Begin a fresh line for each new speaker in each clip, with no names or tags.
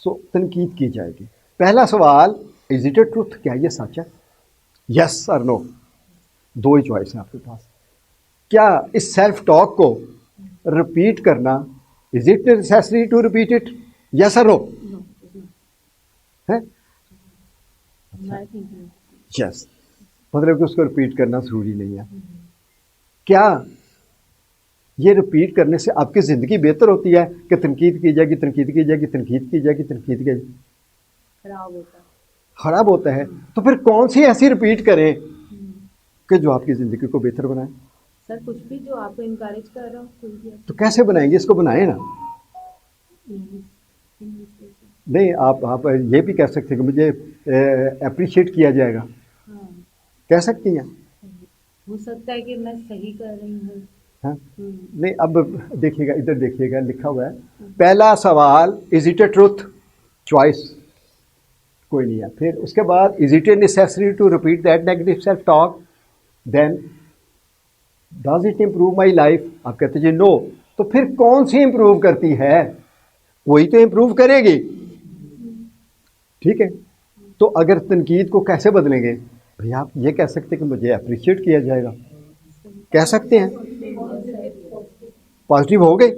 تنقید کی جائے گی. پہلا سوال از اٹ اے ٹروتھ, کیا یہ سچ ہے؟ یس اور نو, دو ہی چوائس ہیں آپ کے پاس. کیا اس سیلف ٹاک کو رپیٹ کرنا is it necessary to repeat it? Yes اور نو؟ یس, مطلب کہ اس کو رپیٹ کرنا ضروری نہیں ہے. کیا یہ رپیٹ کرنے سے آپ کی زندگی بہتر ہوتی ہے کہ تنقید کی جائے گی, تنقید کی جائے گی, تنقید کی جائے گی, تنقید کی جائے گی؟ خراب ہوتا ہے. تو پھر کون سی ایسی رپیٹ کریں کہ جو آپ کی زندگی کو بہتر بنائے؟
سر کچھ بھی جو آپ کو انکریج کر رہا ہو.
تو کیسے بنائیں گے اس کو؟ بنائیں نا. نہیں, آپ یہ بھی کہہ سکتے ہیں کہ مجھے اپریشیٹ کیا جائے گا, کہہ سکتی ہیں.
ہو سکتا ہے کہ میں صحیح کر رہی ہوں.
ہاں نہیں, اب دیکھیے گا, ادھر دیکھیے گا, لکھا ہوا ہے پہلا سوال is it a truth, choice کوئی نہیں ہے. پھر اس کے بعد is it a necessary to repeat that negative self talk, then does it improve my life? آپ کہتے ہیں جی نو. تو پھر کون سی امپروو کرتی ہے؟ وہی تو امپروو کرے گی. ٹھیک ہے, تو اگر تنقید کو کیسے بدلیں گے؟ بھئی آپ یہ کہہ سکتے کہ مجھے اپریشیٹ کیا جائے گا, کہہ سکتے ہیں, پازیٹیو ہو گئے.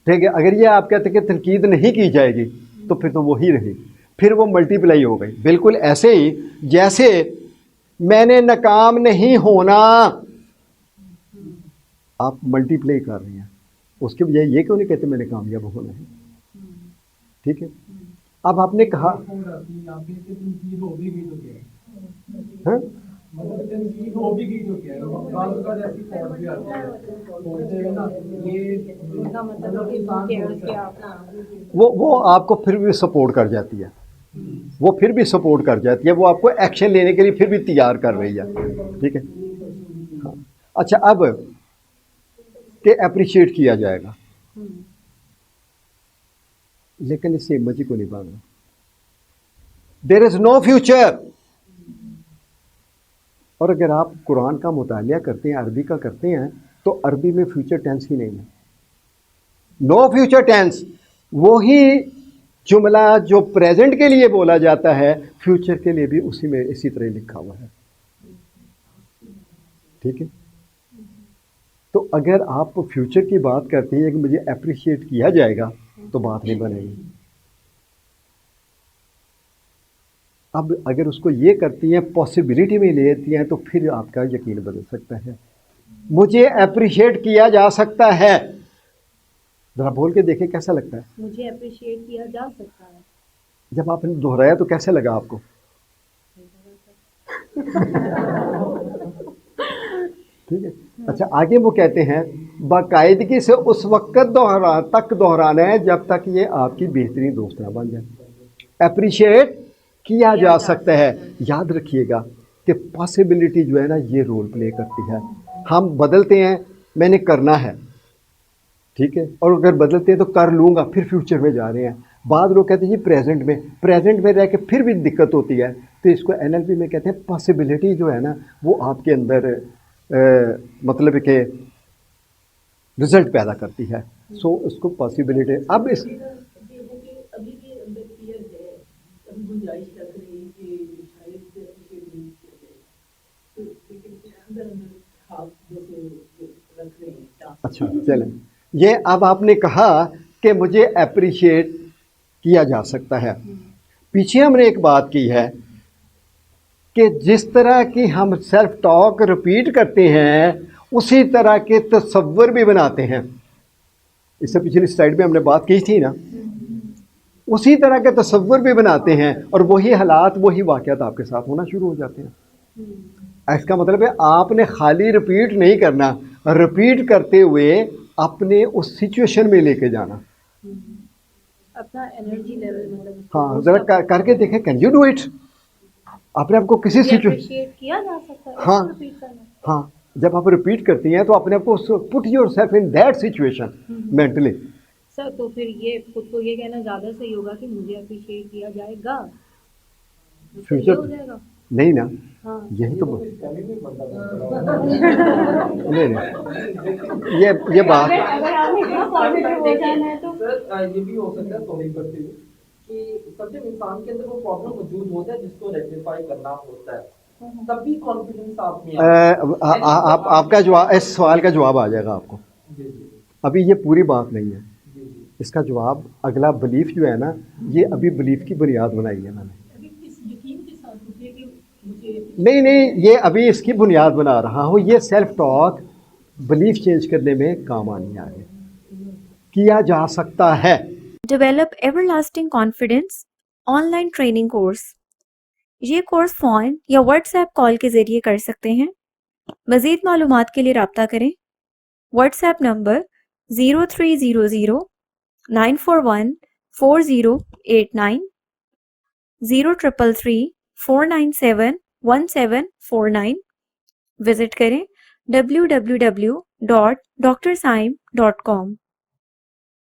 ٹھیک ہے, اگر یہ آپ کہتے کہ تنقید نہیں کی جائے گی تو پھر تو وہی رہی, پھر وہ ملٹی پلائی ہو گئی. بالکل ایسے ہی جیسے میں نے ناکام نہیں ہونا, آپ ملٹی پلائی کر رہے ہیں, اس کے بجائے یہ کیوں نہیں کہتے میں نے کامیاب ہونا ہے؟ ٹھیک ہے. اب آپ نے کہا ہاں وہ آپ کو پھر بھی سپورٹ کر جاتی ہے, وہ پھر بھی سپورٹ کر جاتی ہے, وہ آپ کو ایکشن لینے کے لیے پھر بھی تیار کر رہی ہے. ٹھیک ہے. ہاں اچھا, اب کہ اپریشیٹ کیا جائے گا, لیکن اس سے مجھے کو نہیں باندھنا. دیر از نو فیوچر. اور اگر آپ قرآن کا مطالعہ کرتے ہیں, عربی کا کرتے ہیں, تو عربی میں فیوچر ٹینس ہی نہیں ہے. نو فیوچر ٹینس, وہی جملہ جو پریزنٹ کے لیے بولا جاتا ہے فیوچر کے لیے بھی اسی میں اسی طرح لکھا ہوا ہے. ٹھیک ہے. تو اگر آپ فیوچر کی بات کرتے ہیں کہ مجھے اپریشیٹ کیا جائے گا تو بات نہیں بنے گی. اب اگر اس کو یہ کرتی ہیں, پاسبلٹی میں لیتی ہیں, تو پھر آپ کا یقین بدل سکتا ہے. مجھے اپریشیٹ کیا جا سکتا ہے, ذرا بول کے دیکھیں کیسا لگتا ہے.
مجھے اپریشیٹ کیا جا سکتا ہے.
جب آپ نے دہرایا تو کیسے لگا آپ کو؟ ٹھیک ہے. اچھا, آگے وہ کہتے ہیں باقاعدگی سے اس وقت تک دہرانا ہے جب تک یہ آپ کی بہترین دوست نہ بن جائے. اپریشیٹ کیا جا سکتا ہے. یاد رکھیے گا کہ پاسبلٹی جو ہے نا یہ رول پلے کرتی ہے. ہم بدلتے ہیں, میں نے کرنا ہے, ٹھیک ہے, اور اگر بدلتے ہیں تو کر لوں گا, پھر فیوچر میں جا رہے ہیں. بعض لوگ کہتے ہیں جی پریزنٹ میں رہ کے پھر بھی دقت ہوتی ہے, تو اس کو NLP میں کہتے ہیں پاسبلٹی جو ہے نا وہ آپ کے اندر مطلب کہ رزلٹ پیدا کرتی ہے. سو اس کو پاسبلٹی. اب اس اچھا چلیں, یہ اب آپ نے کہا کہ مجھے اپریشیٹ کیا جا سکتا ہے. پیچھے ہم نے ایک بات کی ہے کہ جس طرح کی ہم سیلف ٹاک رپیٹ کرتے ہیں اسی طرح کے تصور بھی بناتے ہیں. اس سے پچھلی سلائیڈ میں ہم نے بات کی تھی نا, اسی طرح کے تصور بھی بناتے ہیں, اور وہی حالات وہی واقعات آپ کے ساتھ ہونا شروع ہو جاتے ہیں. اس کا مطلب ہے آپ نے خالی رپیٹ نہیں کرنا, رپیٹ کرتے ہوئے اپنے اس سچویشن میں لے کے جانا.
اپنا انرجی لیول
ہاں ذرا کر کے دیکھیں, کین یو ڈو اٹ؟ اپنے آپ کو کسی
اپریشیٹ کیا جا سکتا ہے.
ہاں ہاں, جب آپ ریپیٹ کرتی ہیں تو اپنے آپ کو put yourself in that situation mentally.
Sir تو پھر یہ خود کو یہ کہنا زیادہ صحیح ہوگا کہ مجھے اپریشیٹ کیا جائے گا.
فیوچر
ہو جائے گا
نہیں نا,
ہاں
یہی تو نہیں یہ بات
اگر آپ نے اتنا پازیٹیو ہو جانا ہے تو
یہ بھی ہو سکتا ہے کہ تب جب انسان کے اندر وہ پرابلم موجود ہوتا ہے جس کو ریکٹیفائی کرنا ہوتا ہے تب بھی کانفیڈنس آپ میں
آپ کا جواب اس سوال کا جواب آ جائے گا آپ کو.
جی
ابھی یہ پوری بات نہیں ہے.
جی جی
اس کا جواب اگلا بلیف جو ہے نا یہ ابھی بلیف کی بنیاد بنائی ہے میں نے.
ابھی اس یقین کے ساتھ پوچھیے کہ مجھے
نہیں یہ ابھی اس کی بنیاد بنا رہا ہوں. یہ سیلف ٹاک بلیف چینج کرنے میں کام آنی آگے کیا جا سکتا ہے.
Develop ever lasting confidence on line training course. یہ کورس فون یا واٹس ایپ کال کے ذریعے کر سکتے ہیں. مزید معلومات کے لیے رابطہ کریں. What's app number 0300-941-4089 0333-497-1749. وزٹ کریں www.drsaim.com.